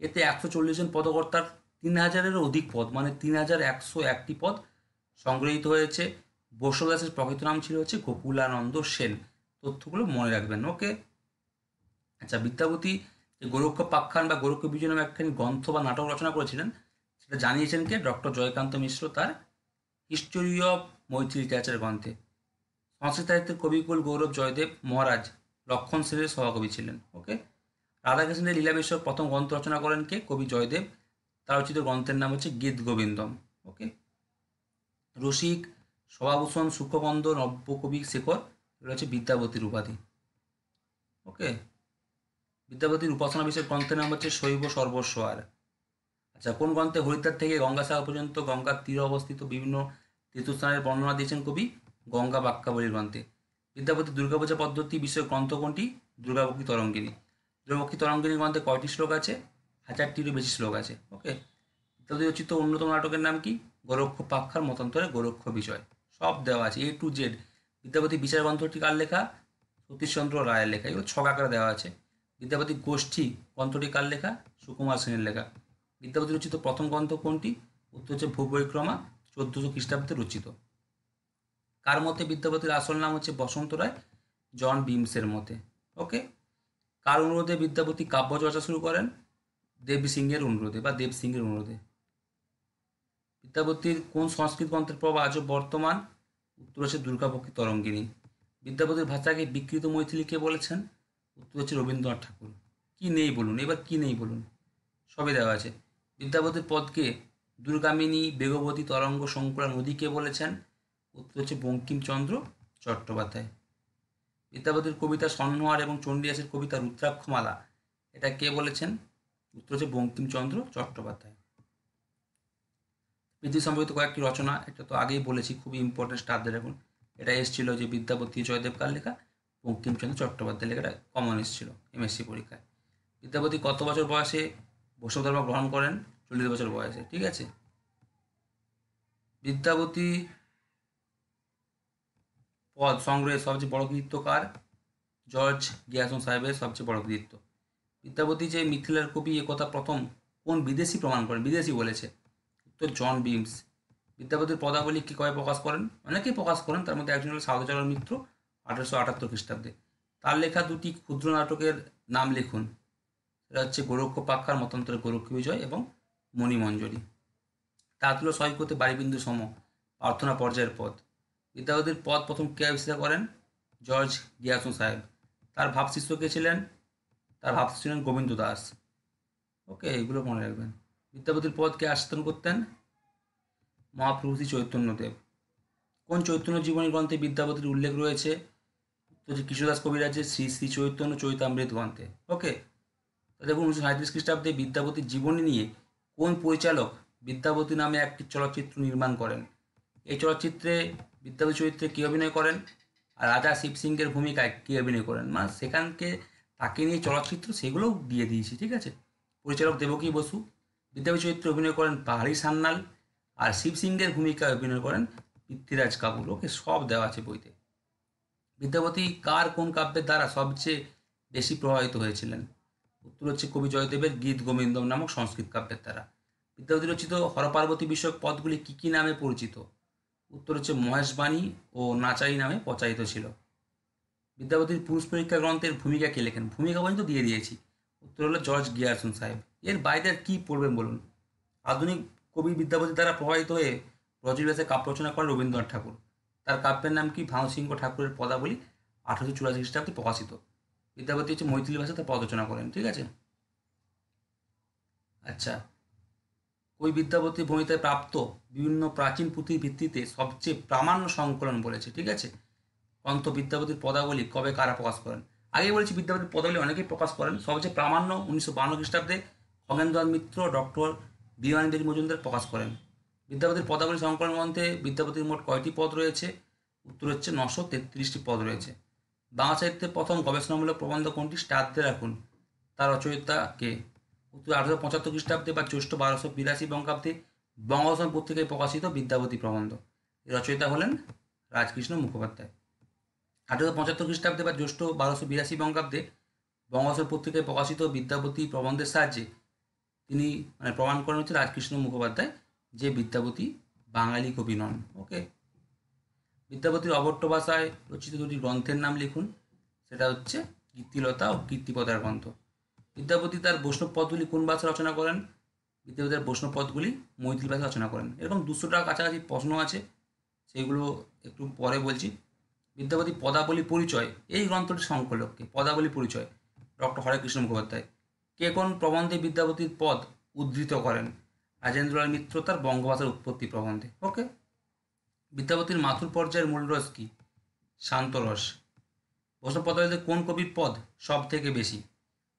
এতে 140 জন পদকর্তার 3000-এরও অধিক পদ, মানে 3101টি পদ সংগৃহীত হয়েছে। বৈষ্ণব দাসের প্রকৃত নাম ছিল হচ্ছে গোকুলানন্দ সেন। তথ্যগুলো মনে রাখবেন। ওকে। আচ্ছা, বিদ্যাপতি যে গোরক্ষ পাখ্যান বা গোরক্ষ বিজয় নামে একখানি গ্রন্থ বা নাটক রচনা করেছিলেন, সেটা জানিয়েছেন কে? ডক্টর জয়কান্ত মিশ্র তার হিস্টোরি অফ মৈথিলি লিটারেচার গ্রন্থে। সংস্কৃত সাহিত্যের কবিকুল গৌরব জয়দেব মহারাজ লক্ষণ সেনের সভাকবি ছিলেন। ওকে। রাধাকৃষ্ণের লীলা বিষয়ক প্রথম গ্রন্থ রচনা করেন কে? কবি জয়দেব। তার রচিত গ্রন্থের নাম হচ্ছে গীত গোবিন্দম। ওকে। রসিক, সভাভূষণ, সুখবন্ধ, নব্যকবি শেখর, এগুলো হচ্ছে বিদ্যাপতির উপাধি। ওকে। বিদ্যাপতির উপাসনা বিষয়ক গ্রন্থের নাম হচ্ছে শৈব সর্বস্ব আর। আচ্ছা, কোন গ্রন্থে হরিদ্বার থেকে গঙ্গাসাগর পর্যন্ত গঙ্গার তীরে অবস্থিত বিভিন্ন তীর্থস্থানের বর্ণনা দিয়েছেন কবি? গঙ্গা বাক্যাবলী গ্রন্থে। বিদ্যাপতির দুর্গাপূজা পদ্ধতি বিষয়ক গ্রন্থ কোনটি? দুর্গাপক্ষী তরঙ্গিনী। দুর্গাপক্ষী তরঙ্গিনী গ্রন্থে কয়টি শ্লোক আছে? 1000টিরও বেশি শ্লোক আছে। ওকে। বিদ্যাপতি রচিত অন্যতম নাটকের নাম কি? গোরক্ষ পাক্ষার মতান্তরে গোরক্ষ বিষয়। সব দেওয়া আছে A to Z। বিদ্যাপতি বিচার গ্রন্থটি কার লেখা? সতীশচন্দ্র রায়ের লেখা। এগুলো ছক আকারে দেওয়া আছে। বিদ্যাপতি গোষ্ঠী গ্রন্থটি কার লেখা? সুকুমার সেনের লেখা। বিদ্যাপতি রচিত প্রথম গ্রন্থ কোনটি? উত্তর হচ্ছে ভূপরিক্রমা, 1400 খ্রিস্টাব্দে রচিত। কার মতে বিদ্যাপতির আসল নাম হচ্ছে বসন্ত রায়? জন বিমসের মতে। ওকে। কার অনুরোধে বিদ্যাপতি কাব্য চর্চা শুরু করেন? দেব সিংহের অনুরোধে বা দেব সিংহের অনুরোধে। বিদ্যাপতির কোন সংস্কৃত গ্রন্থের প্রভাব আজও বর্তমান? উত্তর হচ্ছে দুর্গাপক্ষী তরঙ্গিনী। বিদ্যাপতির ভাষাকে বিকৃত মৈথিলি কে বলেছেন? উত্তর হচ্ছে রবীন্দ্রনাথ ঠাকুর। কি নেই বলুন, এবার কি নেই বলুন? সবই দেওয়া আছে। বিদ্যাপতির পদকে দুর্গামিনী, বেগবতী, তরঙ্গ, শঙ্কুরা নদী কে বলেছেন? উত্তর হচ্ছে বঙ্কিমচন্দ্র চট্টোপাধ্যায়। বিদ্যাপতির কবিতা স্বর্ণহার এবং চণ্ডীদাসের কবিতা রুদ্রাক্ষমালা, এটা কে বলেছেন? উত্তর হচ্ছে বঙ্কিমচন্দ্র চট্টোপাধ্যায়। পৃথিবী সম্পর্কিত কয়েকটি রচনা, এটা তো আগেই বলেছি, খুবই ইম্পর্টেন্ট, স্টাফদের এখন। এটা এসেছিল যে বিদ্যাপতি জয়দেব কার লেখা, বঙ্কিমচন্দ্র চট্টোপাধ্যায় লেখাটা কমন এসেছিল MSc পরীক্ষায়। বিদ্যাপতি কত বছর বয়সে বৈষ্ণব ধর্ম গ্রহণ করেন? 40 বছর বয়সে, ঠিক আছে। বিদ্যাপতি পদ সংগ্রহের সবচেয়ে বড় কৃতিত্ব কার? জর্জ গিয়াসন সাহেবের সবচেয়ে বড় কৃতিত্ব। বিদ্যাপতি যে মিথিলার কবি এ কথা প্রথম কোন বিদেশি প্রমাণ করেন? বিদেশি বলেছে। উত্তর জন বিমস। বিদ্যাপতির পদাবলী কি কবে প্রকাশ করেন? অনেকেই প্রকাশ করেন, তার মধ্যে একজন হল সাধুচরণ মিত্র, 1878 খ্রিস্টাব্দে। তার লেখা দুটি ক্ষুদ্র নাটকের নাম লিখুন। সেটা হচ্ছে গোরক্ষপাক্ষার মতান্তরে গোরক্ষ বিজয় এবং মণিমঞ্জরি। তাঁতুলো সৈকতে বাড়িবিন্দু সম, প্রার্থনা পর্যায়ের পদ। বিদ্যাপতির পদ প্রথম কে আবিষ্কার করেন? জর্জ গিয়াসন সাহেব। তার ভাবশিষ্য কে ছিলেন? তার ভাবশিষ্য ছিলেন গোবিন্দ দাস। ওকে, এগুলো মনে রাখবেন। বিদ্যাপতির পদ কে আস্থান করতেন? মহাপ্রভু শ্রী চৈতন্যদেব। কোন চৈতন্য জীবনী গ্রন্থে বিদ্যাপতির উল্লেখ রয়েছে? তো যে কৃষ্ণদাস কবিরাজের শ্রী শ্রী চৈতন্য চৈতামৃত গ্রন্থে। ওকে, তো দেখুন 1937 খ্রিস্টাব্দে বিদ্যাপতির জীবনী নিয়ে কোন পরিচালক বিদ্যাপতি নামে একটি চলচ্চিত্র নির্মাণ করেন? এই চলচ্চিত্রে বিদ্যাপতি চরিত্রে কে অভিনয় করেন আর রাজা শিব সিংয়ের ভূমিকায় কে অভিনয় করেন? মানে সেখানকে তাকে নিয়ে চলচ্চিত্র সেগুলোও দিয়ে দিয়েছি, ঠিক আছে। পরিচালক দেবকী বসু। বিদ্যাপতি চরিত্রে অভিনয় করেন পাহাড়ি সান্যাল, আর শিব সিংয়ের ভূমিকায় অভিনয় করেন পৃথ্বীরাজ কাপুর। ওকে, সব দেওয়া আছে বইতে। বিদ্যাপতি কার কোন কাব্যের দ্বারা সবচেয়ে বেশি প্রভাবিত হয়েছিলেন? উত্তর হচ্ছে কবি জয়দেবের গীত গোবিন্দম নামক সংস্কৃত কাব্যের দ্বারা। বিদ্যাপতি রচিত হরপার্বতী বিষয়ক পদগুলি কী কী নামে পরিচিত? উত্তর হচ্ছে মহেশবাণী ও নাচারি নামে প্রচারিত ছিল। বিদ্যাপতির পুরুষ পরীক্ষা গ্রন্থের ভূমিকা কে লেখেন? ভূমিকা পর্যন্ত দিয়ে দিয়েছি। উত্তর হলো জর্জ গিয়ারসন সাহেব। এর বাইরে আর কী পড়বেন বলুন? আধুনিক কবি বিদ্যাপতির দ্বারা প্রভাবিত হয়ে ব্রজবিলাসে কাব্য রচনা করেন রবীন্দ্রনাথ ঠাকুর। তার কাব্যের নাম কি? ভানুসিংহ ঠাকুরের পদাবলী, 1884 খ্রিস্টাব্দে প্রকাশিত। বিদ্যাপতি হচ্ছে মৈথিলি ভাষায় তার পদ রচনা করেন, ঠিক আছে। আচ্ছা, কবি বিদ্যাপতি ভূমিতায় প্রাপ্ত বিভিন্ন প্রাচীন পুঁথির ভিত্তিতে সবচেয়ে প্রামাণ্য সংকলন বলেছে, ঠিক আছে। গ্রন্থ বিদ্যাপতির পদাবলী কবে কারা প্রকাশ করেন? আগে বলেছি বিদ্যাপতির পদাবলী অনেকেই প্রকাশ করেন। সবচেয়ে প্রামাণ্য 1952 খ্রিস্টাব্দে খগেন্দ্রনাথ মিত্র, ডক্টর বিমানদেবী মজুমদার প্রকাশ করেন। বিদ্যাপতির পদাবলী সংকলন গ্রন্থে বিদ্যাপতির মোট কয়টি পদ রয়েছে? উত্তর হচ্ছে 933টি পদ রয়েছে। বাংলা সাহিত্যের প্রথম গবেষণামূলক প্রবন্ধ কোনটি? স্টার দিয়ে রাখুন। তার রচয়িতা কে? উত্তর 1875 খ্রিস্টাব্দে বা জ্যৈষ্ঠ 1282 বঙ্গাব্দে বঙ্গদর্শন পত্রিকায় প্রকাশিত বিদ্যাপতি প্রবন্ধ। এর রচয়িতা হলেন রাজকৃষ্ণ মুখোপাধ্যায়। 1875 খ্রিস্টাব্দে বা জ্যৈষ্ঠ 1282 বঙ্গাব্দে বঙ্গদর্শন পত্রিকায় প্রকাশিত বিদ্যাপতি প্রবন্ধের সাহায্যে তিনি প্রমাণ করেন হচ্ছে রাজকৃষ্ণ মুখোপাধ্যায় যে বিদ্যাপতি বাঙালি কবি নন। ওকে, বিদ্যাপতির অবট্ট ভাষায় রচিত দুটি গ্রন্থের নাম লিখুন। সেটা হচ্ছে কীর্তিলতা ও কীর্তিপদার গ্রন্থ। বিদ্যাপতি তার বৈষ্ণব পদগুলি কোন ভাষায় রচনা করেন? বিদ্যাপতি তার বৈষ্ণব পদগুলি মৈথিলি ভাষায় রচনা করেন। এরকম 200টার কাছাকাছি প্রশ্ন আছে, সেইগুলো একটু পরে বলছি। বিদ্যাপতি পদাবলী পরিচয় এই গ্রন্থটির সংকলককে? পদাবলী পরিচয় ডক্টর হরেকৃষ্ণ মুখোপাধ্যায়। কে কোন প্রবন্ধে বিদ্যাপতির পদ উদ্ধৃত করেন? রাজেন্দ্রলাল মিত্র তার বঙ্গভাষার উৎপত্তি প্রবন্ধে। ওকে, বিদ্যাপতির মাথুর পর্যায়ের মূলরস কি? শান্তরস। বৈষ্ণব পদাবলীতে কোন কবির পদ সব থেকে বেশি?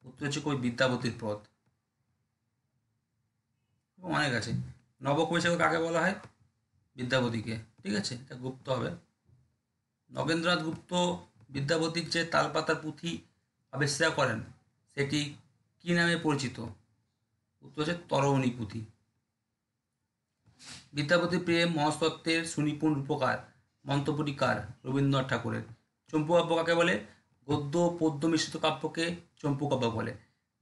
উত্তর হচ্ছে কবি বিদ্যাপতির পদ। অনেক আছে। নবকবি সেবক কাকে বলা হয়? বিদ্যাপতিকে, ঠিক আছে। এটা গুপ্ত হবে। নগেন্দ্রনাথ গুপ্ত বিদ্যাপতির যে তালপাতার পুঁথি আবিষ্কার করেন সেটি কি নামে পরিচিত? উত্তর হচ্ছে তরৌণী পুঁথি। বিদ্যাপতি প্রেম মনস্তত্ত্বের সুনিপুণ রূপকার মন্তব্যটি কার? রবীন্দ্রনাথ ঠাকুরের। চম্পু কাব্য কাকে বলে? গদ্য পদ্য মিশ্রিত কাব্যকে চম্পু কাব্য বলে।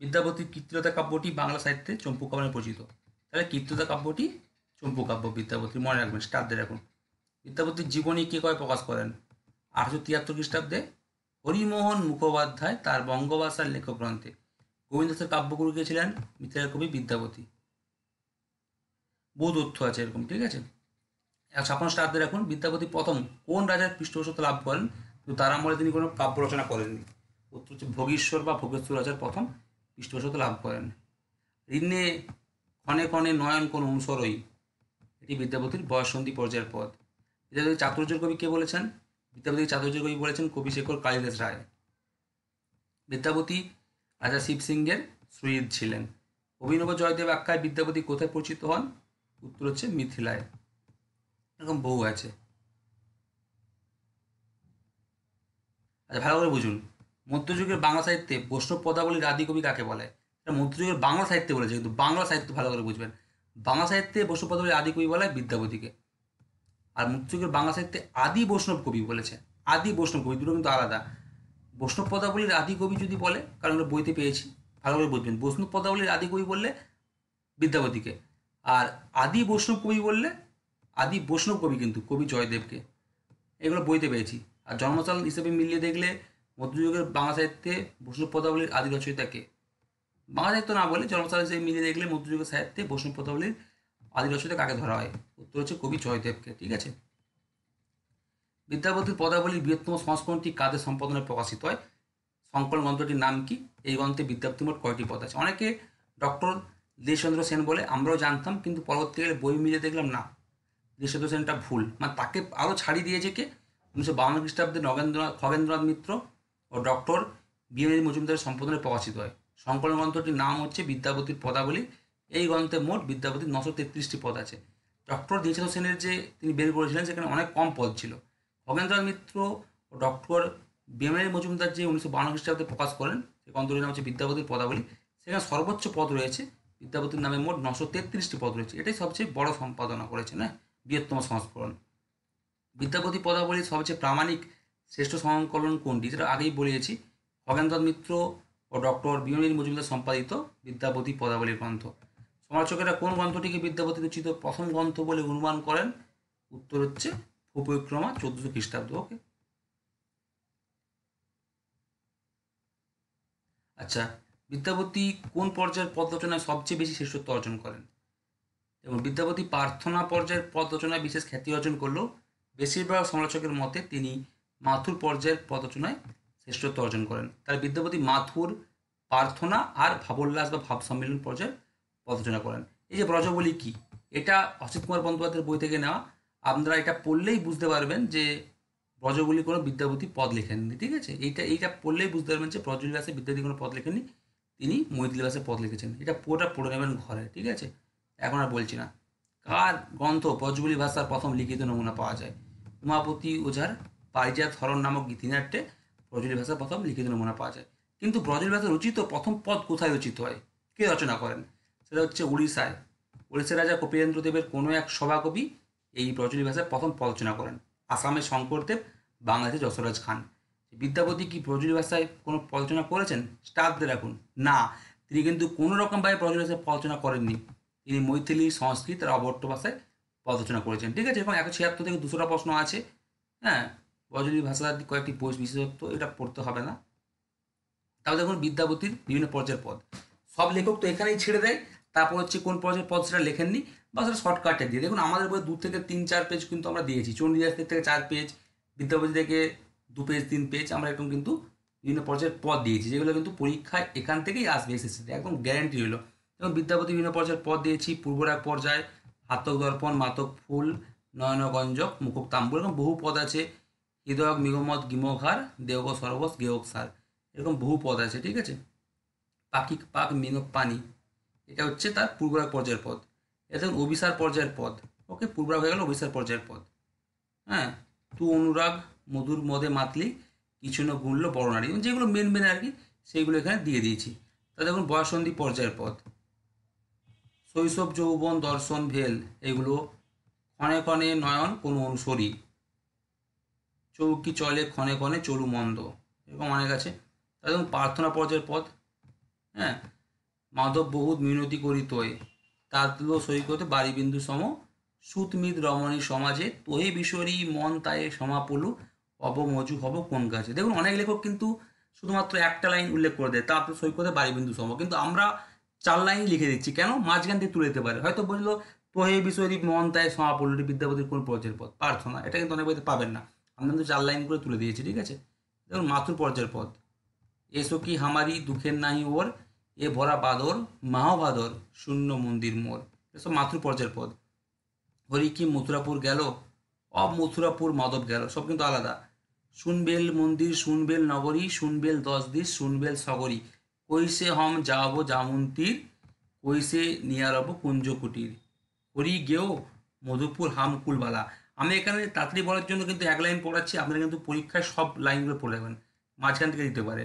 বিদ্যাপতির কীর্তিলতা কাব্যটি বাংলা সাহিত্যে চম্পু কাব্য নামে পরিচিত। তাহলে কীর্তিলতা কাব্যটি চম্পু কাব্য। বিদ্যাপতি মনে রাখবেন, স্টার দিয়ে রাখুন। বিদ্যাপতির জীবনী কে কবে প্রকাশ করেন? 1873 খ্রিস্টাব্দে হরিমোহন মুখোপাধ্যায় তার বঙ্গভাষার লেখক গ্রন্থে। গোবিন্দ দাসের কাব্যগুরু কে ছিলেন? মিথিলার কবি বিদ্যাপতি। বহু তথ্য আছে এরকম, ঠিক আছে। 156 স্টার দিয়ে রাখুন। বিদ্যাপতি প্রথম কোন রাজার পৃষ্ঠপোষকতা লাভ করেন কিন্তু তার আমলে তিনি কোনো কাব্য রচনা করেননি? উত্তর হচ্ছে ভোগীশ্বর বা ভোগেশ্বর রাজার প্রথম পৃষ্ঠপোষকতা লাভ করেন। ঋণে ক্ষণে ক্ষণে নয়ন কোন অনুসরই, এটি বিদ্যাপতির বয়ঃসন্ধি পর্যায়ের পদ। বিদ্যাপতি চাতুর্যের কবি কে বলেছেন? বিদ্যাপতি চাতুর্যের কবি বলেছেন কবিশেখর কালিদাস রায়। বিদ্যাপতি রাজা শিব সিংয়ের সুহৃদ ছিলেন। অভিনব জয়দেব আখ্যায় বিদ্যাপতি কোথায় পরিচিত হন? উত্তর হচ্ছে মিথিলায়। এরকম বহু আছে। আচ্ছা, ভালো করে বুঝুন। মধ্যযুগের বাংলা সাহিত্যে বৈষ্ণব পদাবলীর আদি কবি কাকে বলে? এটা মধ্যযুগের বাংলা সাহিত্যে বলেছে, কিন্তু বাংলা সাহিত্য ভালো করে বুঝবেন। বাংলা সাহিত্যে বৈষ্ণব পদাবলীর আদি কবি বলা হয় বিদ্যাপতিকে, আর মধ্যযুগের বাংলা সাহিত্যে আদি বৈষ্ণব কবি বলেছে। আদি বৈষ্ণব কবি দুটো কিন্তু আলাদা। বৈষ্ণব পদাবলীর আদি কবি যদি বলে, কারণ আমরা বইতে পেয়েছি, ভালো করে বুঝবেন, বৈষ্ণব পদাবলীর আদি কবি বললে বিদ্যাপতিকে, আর আদি বৈষ্ণব কবি বললে আদি বৈষ্ণব কবি কিন্তু কবি জয়দেবকে। এগুলো বইতে পেয়েছি। আর জন্মসাল হিসেবে মিলিয়ে দেখলে মধ্যযুগের বাংলা সাহিত্যে বৈষ্ণব পদাবলীর আদি রচয়িতাকে, বাংলা সাহিত্য না বলে জন্মসাল হিসেবে মিলিয়ে দেখলে মধ্যযুগের সাহিত্যে বৈষ্ণব পদাবলীর আদি রচয়িতা কাকে ধরা হয়? উত্তর হচ্ছে কবি জয়দেবকে। ঠিক আছে। বিদ্যাপতির পদাবলীর বৃহত্তম সংস্করণটি কাদের সম্পাদনায় প্রকাশিত হয়? সংকলন গ্রন্থটির নাম কি? এই গ্রন্থে বিদ্যাপতির মোট কয়টি পদ আছে? অনেকে ডক্টর দেশচন্দ্র সেন বলে, আমরাও জানতাম, কিন্তু পরবর্তীকালে বই মিলিয়ে দেখলাম না, দেশচন্দ্র সেনটা ভুল, মানে তাকে আরও ছাড়িয়ে দিয়েছে কে? 1952 খ্রিস্টাব্দে খগেন্দ্রনাথ মিত্র ও ডক্টর বীরেন্দ্র মজুমদারের সম্পাদনায় প্রকাশিত হয়। সংকলন গ্রন্থটির নাম হচ্ছে বিদ্যাপতির পদাবলী। এই গ্রন্থে মোট বিদ্যাপতির 933টি পদ আছে। ডক্টর দেশচন্দ্র সেনের যে তিনি বের করেছিলেন সেখানে অনেক কম পদ ছিল। খগেন্দ্রনাথ মিত্র ও ডক্টর বীরেন্দ্র মজুমদার যে 1952 খ্রিস্টাব্দে প্রকাশ করেন, সেই গ্রন্থটির নাম হচ্ছে বিদ্যাপতির পদাবলী। সেখানে সর্বোচ্চ পদ রয়েছে বিদ্যাপতির নামে মোট 933টি পদ রয়েছে। এটাই সবচেয়ে বড় সম্পাদনা করেছে, না বৃহত্তম সংস্করণ। বিদ্যাপতি পদাবলীর সবচেয়ে প্রামাণিক শ্রেষ্ঠ সংকলন কোনটি? যেটা আগেই বলেছি, খগেন্দ্রনাথ মিত্র ও ডক্টর বীরেন্দ্র মজুমদার সম্পাদিত বিদ্যাপতি পদাবলীর গ্রন্থ। সমালোচকেরা কোন গ্রন্থটিকে বিদ্যাপতি রচিত প্রথম গ্রন্থ বলে অনুমান করেন? উত্তর হচ্ছে ভূপরিক্রমা 1400 খ্রিস্টাব্দ। ওকে। আচ্ছা, বিদ্যাপতি কোন পর্যায়ের পদ রচনায় সবচেয়ে বেশি শ্রেষ্ঠত্ব অর্জন করেন? এবং বিদ্যাপতি প্রার্থনা পর্যায়ের পদ রচনায় বিশেষ খ্যাতি অর্জন করলেও বেশিরভাগ সমালোচকের মতে তিনি মাথুর পর্যায়ের পদ রচনায় শ্রেষ্ঠত্ব অর্জন করেন। তার বিদ্যাপতি মাথুর, প্রার্থনা আর ভাবোল্লাস বা ভাব সম্মেলন পর্যায়ের পদ রচনা করেন। এই যে ব্রজবলি কি, এটা অসিত কুমার বন্দ্যোপাধ্যায়ের বই থেকে নেওয়া। আপনারা এটা পড়লেই বুঝতে পারবেন যে ব্রজবলি কোনো বিদ্যাপতি পদ লেখেননি। ঠিক আছে, এইটা পড়লেই বুঝতে পারবেন যে ব্রজবলি ভাষে বিদ্যাপতি কোনো পদ লেখেননি, তিনি মৈথিলি ভাষায় পদ লিখেছেন। এটা পুরোটা পড়ে নেবেন ঘরে। ঠিক আছে, এখন আর বলছি না। কার গ্রন্থ ব্রজবুলি ভাষার প্রথম লিখিত নমুনা পাওয়া যায়? উমাপতি ওঝার পারিজাত হরণ নামক গীতিনাট্যে ব্রজবুলি ভাষার প্রথম লিখিত নমুনা পাওয়া যায়। কিন্তু ব্রজবুলি ভাষা রচিত প্রথম পদ কোথায় রচিত হয়? কে রচনা করেন? সেটা হচ্ছে উড়িষ্যায়। উড়িষ্যার রাজা কপিলেন্দ্র দেবের কোনো এক সভাকবি এই ব্রজবুলি ভাষায় প্রথম পদ রচনা করেন। আসামের শঙ্করদেব, বাংলাদেশের যশোরাজ খান। বিদ্যাপতি কি ব্রজবুলি ভাষায় কোনো পদ রচনা করেছেন? স্টার দিয়ে রাখুন। না, তিনি কিন্তু কোনো রকমভাবে ব্রজবুলি ভাষায় পদ রচনা করেননি। তিনি মৈথিলি, সংস্কৃত আর অবট্ট ভাষায় পদ রচনা করেছেন। ঠিক আছে, এখন 176 থেকে 200টা প্রশ্ন আছে। হ্যাঁ, ব্রজবুলি ভাষার কয়েকটি বিশেষত্ব, এটা পড়তে হবে না। তাহলে দেখুন বিদ্যাপতির বিভিন্ন পর্যায়ের পদ, সব লেখক তো এখানেই ছেড়ে দেয়, তারপর হচ্ছে কোন পর্যায়ের পদ সেটা লেখেননি বা সেটা শর্টকাটে দিয়ে। দেখুন আমাদের বই 2 থেকে 3-4 পেজ কিন্তু আমরা দিয়েছি। চণ্ডীদাস থেকে 4 পেজ, বিদ্যাপতি থেকে 2 পেজ 3 পেজ, আমরা এরকম কিন্তু বিভিন্ন পর্যায়ের পদ দিয়েছি, যেগুলো কিন্তু পরীক্ষায় এখান থেকেই আসবে, এসএসসিতে একদম গ্যারান্টি হলো। যেমন বিদ্যাপতি বিভিন্ন পর্যায়ের পদ দিয়েছি: পূর্বরাগ পর্যায়, হাতক দর্পণ, মাতক ফুল, নয়নগঞ্জক, মুখক তাম্বুর, এরকম বহু পদ আছে। হৃদয়ক, মিগমত, গিমঘার, দেওগ সরবস, গেয়ক সার, এরকম বহু পদ আছে। ঠিক আছে, পাখি পাক মিনক পানি, এটা হচ্ছে তার পূর্বরাগ পর্যায়ের পদ। এটা দেখুন অভিসার পর্যায়ের পদ। ওকে, পূর্বরাগ হয়ে গেল অভিসার পর্যায়ের পদ। হ্যাঁ, তু অনুরাগ, মধুর মদে মাতলি, কিছু না গুণল বড়নারী, যেগুলো মেন মেন আর কি, সেইগুলো এখানে দিয়ে দিয়েছি। তা দেখুন বয়সন্ধি পর্যায়ের পদ: শৈশব, যৌবন, দর্শন, ভেল, এগুলো। ক্ষণে ক্ষণে নয়ন কোনো অনুসরী, চৌকি চলে ক্ষণে ক্ষণে চলু মন্দ, এরকম অনেক আছে। তা দেখুন প্রার্থনা পর্যায়ের পদ: হ্যাঁ, মাধব বহুত মিনতি করি তোয়ে, তাতল সৈকতে বাড়ি বিন্দু সম, সুতমিত রমণী সমাজে তোহে বিশ্বরী মন তায়ে সমাপলু, অবমজু হব কোন কাজে। দেখুন অনেক লেখক কিন্তু শুধুমাত্র একটা লাইন উল্লেখ করে দেয়, তাতল সৈকতে বাড়ি বিন্দু সম, কিন্তু আমরা 4 লাইন লিখে দিচ্ছি। কেন? মাঝখান থেকে তুলে দিতে পারে, হয়তো বললো তোহে বিশ্বরী মন তায়ে সমাপলু, বিদ্যাপতির কোন পর্যায়ের পদ? প্রার্থনা। এটা কিন্তু অনেক বইতে পাবেন না, আমরা কিন্তু 4 লাইন করে তুলে দিয়েছি। ঠিক আছে, দেখুন মাথুর পর্যায়ের পদ: এসো কি হামারি দুঃখের নাহি ওর, এ ভরা বাদর মাহবাদর, শূন্য মন্দির মোর, এসব মাথুর পর্যায়ের পদ। হরি কি মথুরাপুর গেল, অব মথুরাপুর মাধব গেল, সব কিন্তু আলাদা। শুনবেল মন্দির, শুনবেল নগরী, শুনবেল 10 দিস, শুনবেল সগরী, কইসে হম যাবো জামুন্তীর, কইসে নিয়ারব কুঞ্জ কুটির, হরি গেও মধুপুর হাম কুলবালা। আমি এখানে তাড়াতাড়ি বলার জন্য কিন্তু 1 লাইন পড়াচ্ছি, আপনারা কিন্তু পরীক্ষায় সব লাইনগুলো পড়ে যাবেন, মাঝখান থেকে দিতে পারে।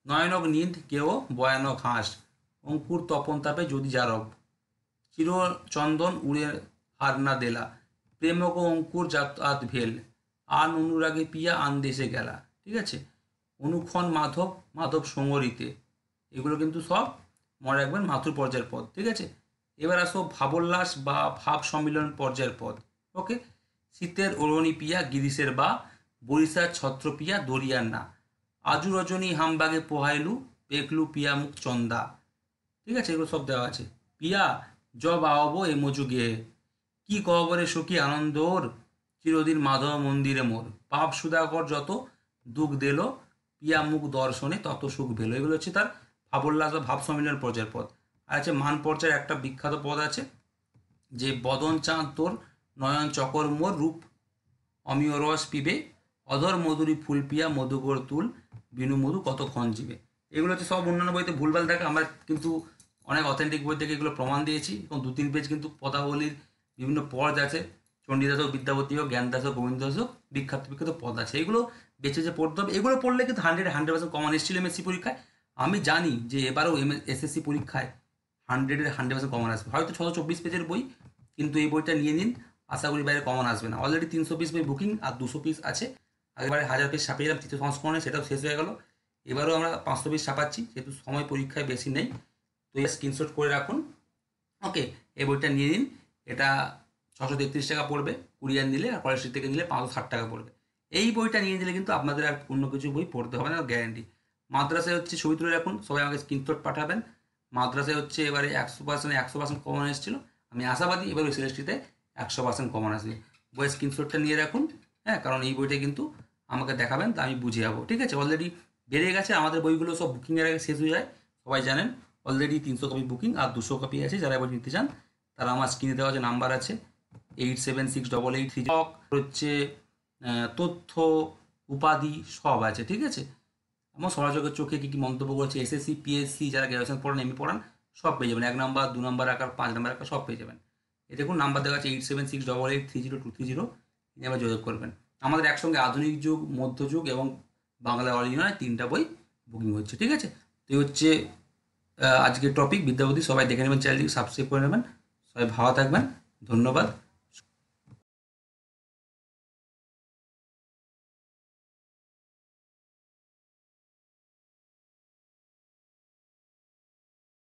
নয়নক নিধ কেও ভয়ানক হাঁস, ও অঙ্কুর তপন তাপে যদি যারব, চিরচন্দন উড়ে হার না দেলা, প্রেমক অঙ্কুর যাতায়াত ভেল, আন অনুরাগে পিয়া আন দেশে গেলা। ঠিক আছে, অনুক্ষণ মাধব, মাধব সঙ্গরিতে, এগুলো কিন্তু সব মনে রাখবেন মাথুর পর্যায়ের পদ। ঠিক আছে, এবার আসো ভাবোল্লাস বা ভাব সম্মিলন পর্যায়ের পদ। ওকে, শীতের ওরণি পিয়া গিরিশের বা, বরিশার ছত্র পিয়া দরিয়ার না, আজু রজনী হামবাগে পোহাইলু, পেকলু পিয়া মুখ চন্দা। ঠিক আছে, এগুলো সব দেওয়া আছে। পিয়া জব আওয়াবো এ মজুগে, কি কবরে সুখী আনন্দর, চিরদিন মাধব মন্দিরে মোর, পাপ সুধাকর যত দুঃখ দিল, পিয়া মুখ দর্শনে তত সুখ পেল। এগুলো হচ্ছে তার ভাবোল্লাস বা ভাব সম্মিলন পর্যায়ের পদ। আর আছে মান পর্যায়ের একটা বিখ্যাত পদ আছে, যে বদন চাঁদ তোর, নয়ন চকর মোর, রূপ অমিয় রস পিবে, অধর মধুরী ফুল পিয়া মধুকর তুল, বিনু মধু কতক্ষণ জীবে। এগুলো হচ্ছে সব অন্যান্য বইতে ভুলভাল থাকে, আমরা কিন্তু অনেক অথেন্টিক বই থেকে এগুলো প্রমাণ দিয়েছি। এবং 2-3 পেজ কিন্তু পদাবলীর বিভিন্ন পদ আছে, চণ্ডীদাস হোক, বিদ্যাপতি হোক, জ্ঞানদাস হোক, গোবিন্দ দাস হোক, বিখ্যাত বিখ্যাত পদ আছে। এগুলো বেছে যে পড়তে হবে, এগুলো পড়লে কিন্তু 100% কমন এসেছিল এমএসসি পরীক্ষায়। আমি জানি যে এবারেও এসএসসি পরীক্ষায় 100% কমন আসবে, হয়তো 624 পেজের বই, কিন্তু এই বইটা নিয়ে নিন, আশা করি বাইরে কমন আসবে না। অলরেডি 300 পিস বই বুকিং আর 200 পিস আছে। আগেবারে 1000 পিস ছাপিয়েছিলাম তৃতীয় সংস্করণে, সেটাও শেষ হয়ে গেল। এবারেও আমরা 500 পিস ছাপাচ্ছি, যেহেতু সময় পরীক্ষায় বেশি নেই। তো এই স্ক্রিনশট করে রাখুন। ওকে, এই বইটা নিয়ে নিন। এটা 633 টাকা পড়বে কুরিয়ার নিলে, আর কলেজ থেকে নিলে 560 টাকা পড়বে। এই বইটা নিয়ে নিলে কিন্তু আপনাদের আর অন্য কিছু বই পড়তে হবে না, গ্যারান্টি। মাদ্রাসায় হচ্ছে ছবি তুলে রাখুন, সবাই আমাকে স্ক্রিনশট পাঠাবেন। মাদ্রাসায় হচ্ছে এবারে 100% কমন এসেছিল, আমি আশাবাদী এবার ওই সিলেস্ট্রিতে 100% কমন আসবে। বইয়ের স্ক্রিনশটটা নিয়ে রাখুন, হ্যাঁ, কারণ এই বইটা কিন্তু আমাকে দেখাবেন, তা আমি বুঝে যাবো। ঠিক আছে, অলরেডি বেড়ে গেছে, আমাদের বইগুলো সব বুকিংয়ের আগে শেষ হয়ে যায়, সবাই জানেন। অলরেডি 300 কপি বুকিং আর 200 কপি আছে। যারা বই নিতে চান তারা আমার স্ক্রিনে দেওয়া যে নাম্বার আছে 876883 হচ্ছে তথ্য উপাধি সব আছে। ঠিক আছে, আমার সমাজকের চোখে কী কী মন্তব্য করেছে, এসএসসি পিএসসি যারা গ্র্যাজুয়েশন পড়ান, এমনি পড়ান, সব পেয়ে যাবেন। 1 নাম্বার, 2 নাম্বার আকার, 5 নাম্বার আকার সব পেয়ে যাবেন। এ দেখুন নাম্বার দেওয়া আছে 8768830230, নিয়ে আবার যোগাযোগ করবেন। আমাদের একসঙ্গে আধুনিক যুগ, মধ্যযুগ এবং বাংলা অরিজিনাল 3টা বই বুকিং হচ্ছে। ঠিক আছে, তো এই হচ্ছে আজকের টপিক বিদ্যাপতি। সবাই দেখে নেবেন, চ্যানেলটি সাবস্ক্রাইব করে নেবেন। সবাই ভালো থাকবেন, ধন্যবাদ।